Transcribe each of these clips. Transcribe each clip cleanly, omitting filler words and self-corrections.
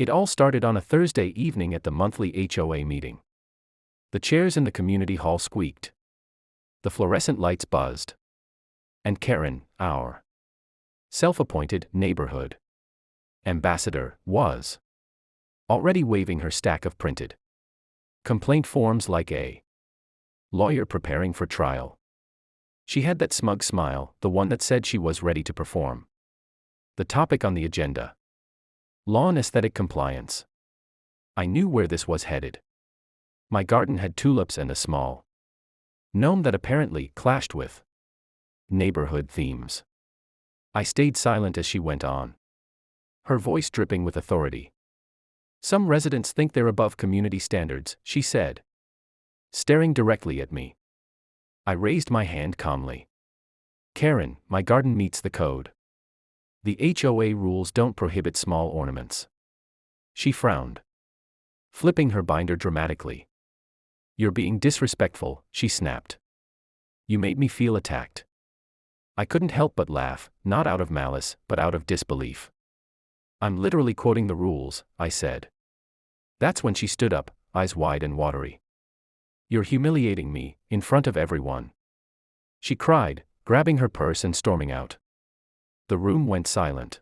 It all started on a Thursday evening at the monthly HOA meeting. The chairs in the community hall squeaked. The fluorescent lights buzzed. And Karen, our self-appointed neighborhood ambassador, was already waving her stack of printed complaint forms like a lawyer preparing for trial. She had that smug smile, the one that said she was ready to perform. The topic on the agenda: lawn aesthetic compliance. I knew where this was headed. My garden had tulips and a small gnome that apparently clashed with neighborhood themes. I stayed silent as she went on, her voice dripping with authority. Some residents think they're above community standards, she said, staring directly at me. I raised my hand calmly. Karen, my garden meets the code. The HOA rules don't prohibit small ornaments. She frowned, flipping her binder dramatically. You're being disrespectful, she snapped. You made me feel attacked. I couldn't help but laugh, not out of malice, but out of disbelief. I'm literally quoting the rules, I said. That's when she stood up, eyes wide and watery. You're humiliating me, in front of everyone, she cried, grabbing her purse and storming out. The room went silent.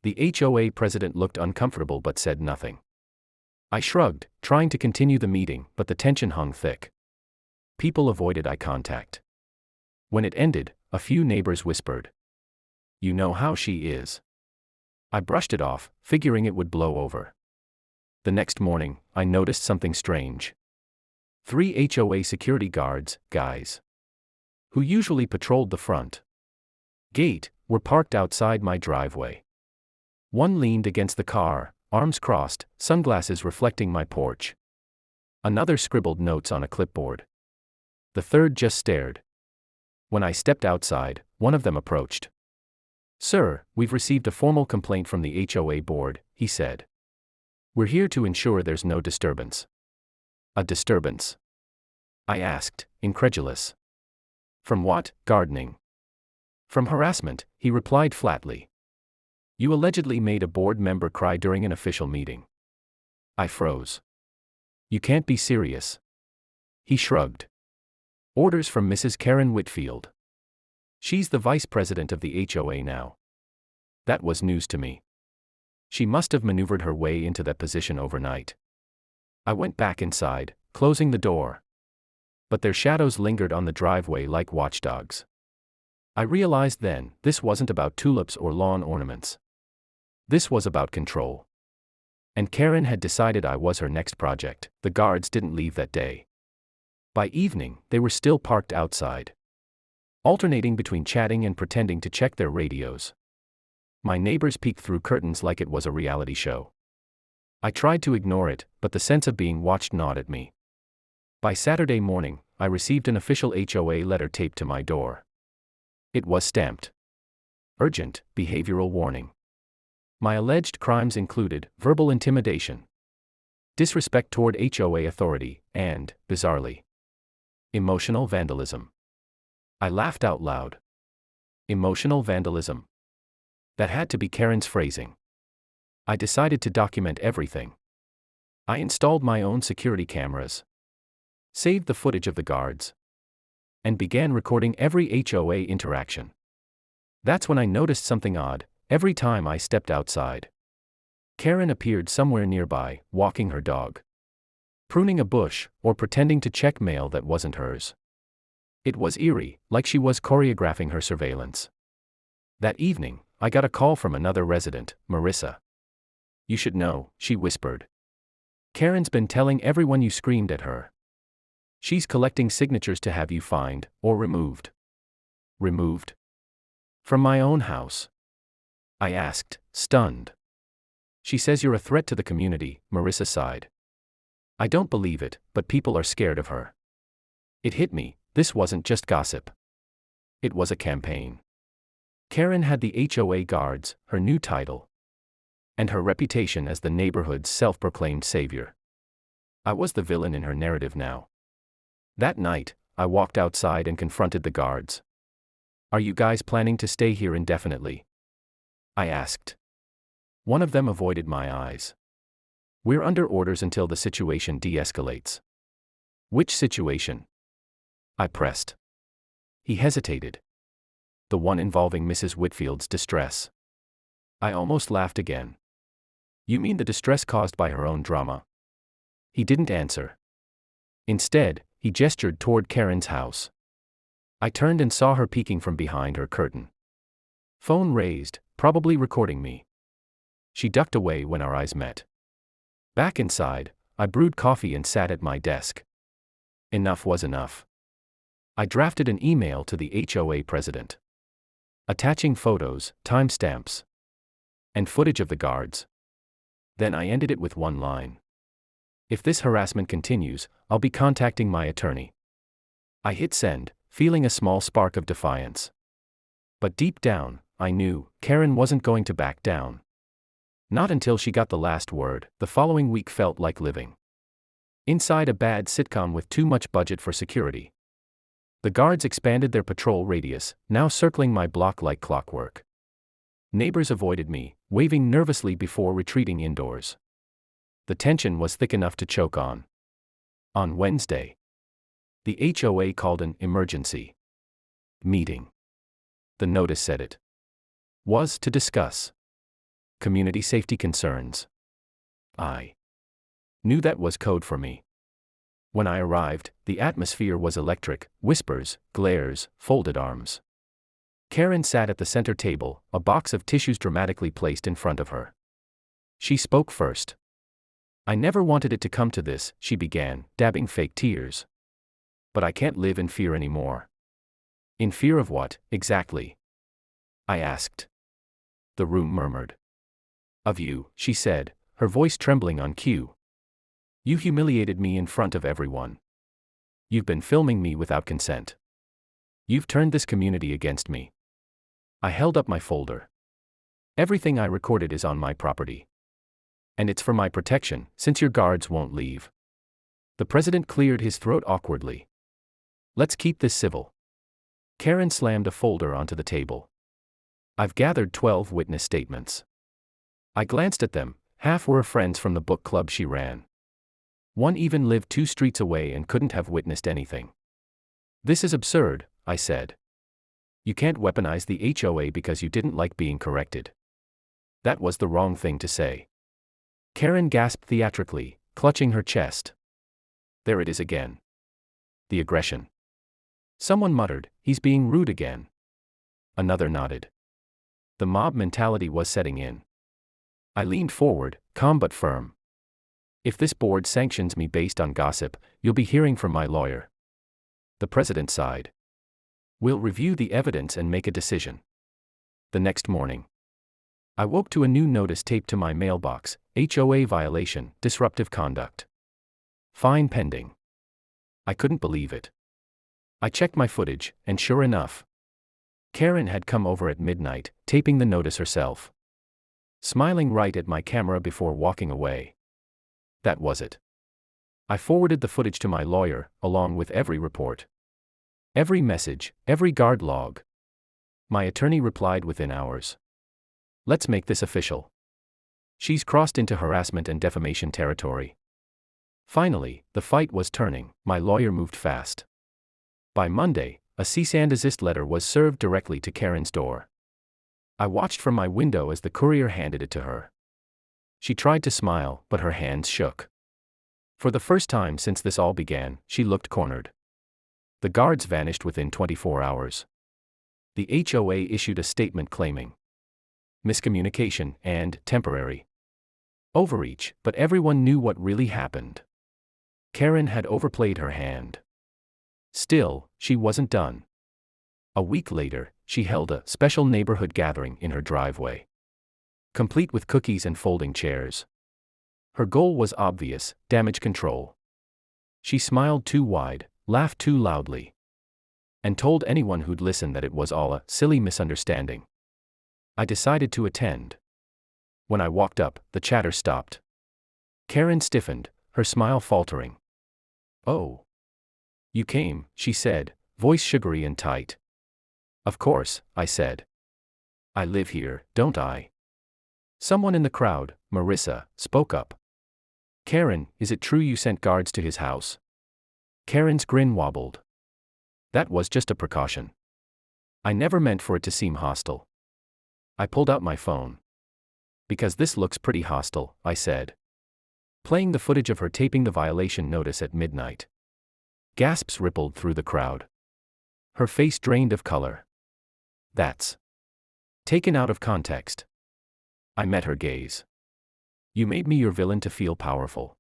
The HOA president looked uncomfortable but said nothing. I shrugged, trying to continue the meeting, but the tension hung thick. People avoided eye contact. When it ended, a few neighbors whispered, "You know how she is." I brushed it off, figuring it would blow over. The next morning, I noticed something strange. 3 HOA security guards, guys who usually patrolled the front gate, were parked outside my driveway. One leaned against the car, arms crossed, sunglasses reflecting my porch. Another scribbled notes on a clipboard. The third just stared. When I stepped outside, one of them approached. "Sir, we've received a formal complaint from the HOA board," he said. "We're here to ensure there's no disturbance." "A disturbance?" I asked, incredulous. "From what, gardening?" "From harassment," he replied flatly. "You allegedly made a board member cry during an official meeting." I froze. "You can't be serious." He shrugged. "Orders from Mrs. Karen Whitfield. She's the vice president of the HOA now." That was news to me. She must have maneuvered her way into that position overnight. I went back inside, closing the door. But their shadows lingered on the driveway like watchdogs. I realized then, this wasn't about tulips or lawn ornaments. This was about control. And Karen had decided I was her next project. The guards didn't leave that day. By evening, they were still parked outside, alternating between chatting and pretending to check their radios. My neighbors peeked through curtains like it was a reality show. I tried to ignore it, but the sense of being watched gnawed at me. By Saturday morning, I received an official HOA letter taped to my door. It was stamped, "Urgent, behavioral warning." My alleged crimes included verbal intimidation, disrespect toward HOA authority, and, bizarrely, emotional vandalism. I laughed out loud. Emotional vandalism. That had to be Karen's phrasing. I decided to document everything. I installed my own security cameras, saved the footage of the guards, and began recording every HOA interaction. That's when I noticed something odd. Every time I stepped outside, Karen appeared somewhere nearby, walking her dog, pruning a bush, or pretending to check mail that wasn't hers. It was eerie, like she was choreographing her surveillance. That evening, I got a call from another resident, Marissa. "You should know," she whispered. "Karen's been telling everyone you screamed at her. She's collecting signatures to have you fined, or removed." "Removed? From my own house?" I asked, stunned. "She says you're a threat to the community," Marissa sighed. "I don't believe it, but people are scared of her." It hit me, this wasn't just gossip. It was a campaign. Karen had the HOA guards, her new title, and her reputation as the neighborhood's self-proclaimed savior. I was the villain in her narrative now. That night, I walked outside and confronted the guards. "Are you guys planning to stay here indefinitely?" I asked. One of them avoided my eyes. We're under orders until the situation de-escalates. Which situation? I pressed. He hesitated. The one involving Mrs. Whitfield's distress. I almost laughed again. You mean the distress caused by her own drama? He didn't answer. Instead, he gestured toward Karen's house. I turned and saw her peeking from behind her curtain. Phone raised, probably recording me. She ducked away when our eyes met. Back inside, I brewed coffee and sat at my desk. Enough was enough. I drafted an email to the HOA president, attaching photos, timestamps, and footage of the guards. Then I ended it with one line. If this harassment continues, I'll be contacting my attorney. I hit send, feeling a small spark of defiance. But deep down, I knew Karen wasn't going to back down. Not until she got the last word. The following week felt like living inside a bad sitcom with too much budget for security. The guards expanded their patrol radius, now circling my block like clockwork. Neighbors avoided me, waving nervously before retreating indoors. The tension was thick enough to choke on. On Wednesday, the HOA called an emergency meeting. The notice said it was to discuss community safety concerns. I knew that was code for me. When I arrived, the atmosphere was electric: whispers, glares, folded arms. Karen sat at the center table, a box of tissues dramatically placed in front of her. She spoke first. I never wanted it to come to this, she began, dabbing fake tears. But I can't live in fear anymore. In fear of what, exactly? I asked. The room murmured. Of you, she said, her voice trembling on cue. You humiliated me in front of everyone. You've been filming me without consent. You've turned this community against me. I held up my folder. Everything I recorded is on my property. And it's for my protection, since your guards won't leave. The president cleared his throat awkwardly. Let's keep this civil. Karen slammed a folder onto the table. I've gathered 12 witness statements. I glanced at them. Half were friends from the book club she ran. One even lived 2 streets away and couldn't have witnessed anything. This is absurd, I said. You can't weaponize the HOA because you didn't like being corrected. That was the wrong thing to say. Karen gasped theatrically, clutching her chest. There it is again. The aggression. Someone muttered, he's being rude again. Another nodded. The mob mentality was setting in. I leaned forward, calm but firm. If this board sanctions me based on gossip, you'll be hearing from my lawyer. The president sighed. We'll review the evidence and make a decision. The next morning, I woke to a new notice taped to my mailbox: HOA violation, disruptive conduct. Fine pending. I couldn't believe it. I checked my footage, and sure enough, Karen had come over at midnight, taping the notice herself. Smiling right at my camera before walking away. That was it. I forwarded the footage to my lawyer, along with every report. Every message, every guard log. My attorney replied within hours. Let's make this official. She's crossed into harassment and defamation territory. Finally, the fight was turning. My lawyer moved fast. By Monday, a cease and desist letter was served directly to Karen's door. I watched from my window as the courier handed it to her. She tried to smile, but her hands shook. For the first time since this all began, she looked cornered. The guards vanished within 24 hours. The HOA issued a statement claiming miscommunication and temporary overreach, but everyone knew what really happened. Karen had overplayed her hand. Still, she wasn't done. A week later, she held a special neighborhood gathering in her driveway, complete with cookies and folding chairs. Her goal was obvious: damage control. She smiled too wide, laughed too loudly, and told anyone who'd listen that it was all a silly misunderstanding. I decided to attend. When I walked up, the chatter stopped. Karen stiffened, her smile faltering. Oh. You came, she said, voice sugary and tight. Of course, I said. I live here, don't I? Someone in the crowd, Marissa, spoke up. Karen, is it true you sent guards to his house? Karen's grin wobbled. That was just a precaution. I never meant for it to seem hostile. I pulled out my phone. Because this looks pretty hostile, I said. Playing the footage of her taping the violation notice at midnight. Gasps rippled through the crowd. Her face drained of color. That's taken out of context. I met her gaze. You made me your villain to feel powerful.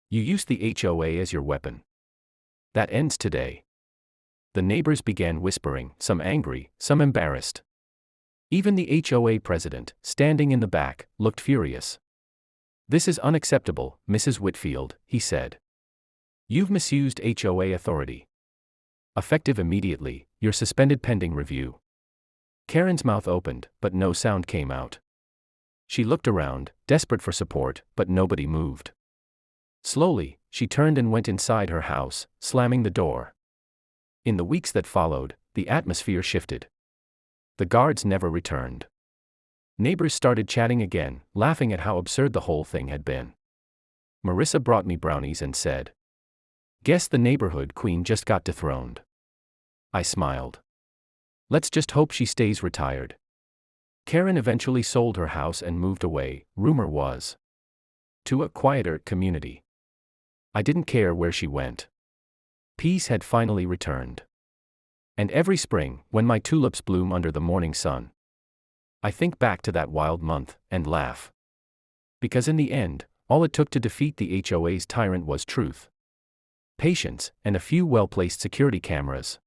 You used the HOA as your weapon. That ends today. The neighbors began whispering, some angry, some embarrassed. Even the HOA president, standing in the back, looked furious. This is unacceptable, Mrs. Whitfield, he said. You've misused HOA authority. Effective immediately, you're suspended pending review. Karen's mouth opened, but no sound came out. She looked around, desperate for support, but nobody moved. Slowly, she turned and went inside her house, slamming the door. In the weeks that followed, the atmosphere shifted. The guards never returned. Neighbors started chatting again, laughing at how absurd the whole thing had been. Marissa brought me brownies and said, "Guess the neighborhood queen just got dethroned." I smiled. Let's just hope she stays retired. Karen eventually sold her house and moved away, rumor was, to a quieter community. I didn't care where she went. Peace had finally returned. And every spring, when my tulips bloom under the morning sun, I think back to that wild month and laugh. Because in the end, all it took to defeat the HOA's tyrant was truth, patience, and a few well-placed security cameras.